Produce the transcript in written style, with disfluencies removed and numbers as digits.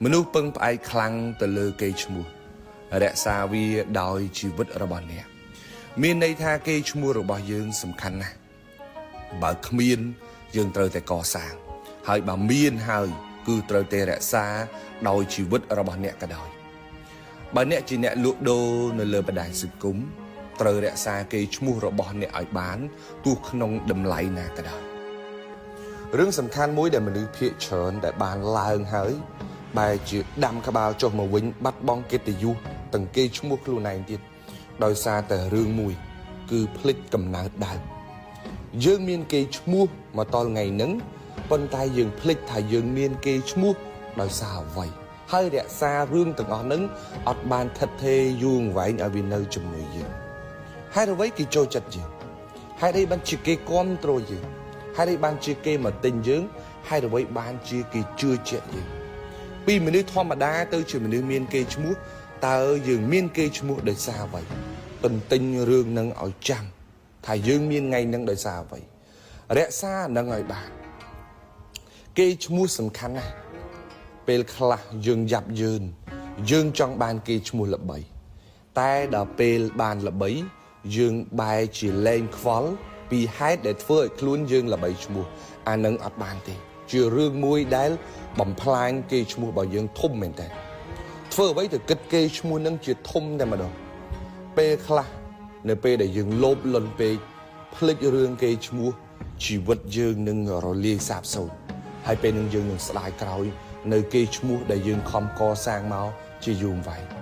មនុស្សពឹងផ្អែកខ្លាំងទៅលើកេរ្តិ៍ឈ្មោះរក្សាវាដោយជីវិតរបស់អ្នកមានន័យថាកេរ្តិ៍ឈ្មោះរបស់យើងសំខាន់ណាស់បើគ្មានយើងត្រូវតែកសាងហើយបើមានហើយគឺត្រូវតែរក្សាដោយជីវិតរបស់អ្នកក៏ដោយបើអ្នកជាអ្នកលក់ដូរនៅលើបណ្ដាញសង្គមត្រូវរក្សាកេរ្តិ៍ឈ្មោះរបស់អ្នកឲ្យបានទោះក្នុងតម្លៃណាក៏ដោយរឿងសំខាន់មួយដែលមនុស្សភាគច្រើនដែលបានឡើងហើយបែរជាដាំក្បាលចុះមកវិញបាត់បង់កិត្តិយសទាំងកេរ្តិ៍ឈ្មោះខ្លួនឯងទៀតដោយសារតែរឿងមួយគឺភ្លេចកំណើតដើមយើងមានកេរ្តិ៍ឈ្មោះមកតថ្ងៃហ្នឹងប៉ុន្តែយើងភ្លេចថាយើងមានកេរ្តិ៍ឈ្មោះដោយសារអ្វីហើយរក្សារឿងទាំងអស់ហ្នឹងអត់បានថិតថេរយូរអង្វែងឲ្យវានៅជាមួយយើងហេតុអ្វីគេចូលចិត្តយើងហេតុអីបានជាគេគាំទ្រយើងហេតុអីបានជាគេមកទិញយើងហេតុអ្វីបានជាគេជឿជាក់យើងពីមនុស្សធម្មតាទៅជាមនុស្សមានកេរ្តិ៍ឈ្មោះតើយើងមានកេរ្តិ៍ឈ្មោះដោយសារអ្វីទន្ទិញរឿងហ្នឹងឲ្យចាំថាយើងមានថ្ងៃហ្នឹងដោយសារអ្វីរក្សាហ្នឹងឲ្យបានកេរ្តិ៍ឈ្មោះសំខាន់ណាស់ពេលខ្លះយើងយ៉ាប់យើងចង់បានគេឈ្មោះល្បីតែដល់ពេលបានល្បីយើងបែរជាលែងខ្វល់ពីហេតុដែលធ្វើឲ្យខ្លួនយើងល្បីឈ្មោះអានឹងអត់បានទេជារឿងមួយដែលបំផ្លាញគេឈ្មោះរបស់យើងធំមែនតើធ្វើអ្វីទៅគិតគេឈ្មោះនឹងជាធំតែម្ដងពេលខ្លះនៅពេលដែលយើងលោភលន់ពេកភ្លេចរឿងគេឈ្មោះជីវិតយើងនឹងរលាយសាបសូន្យហើយពេលនឹងយើងនឹងស្ដាយក្រោយនៅគេឈ្មោះដែលយើងខំកសាងមកជាយូរអង្វែង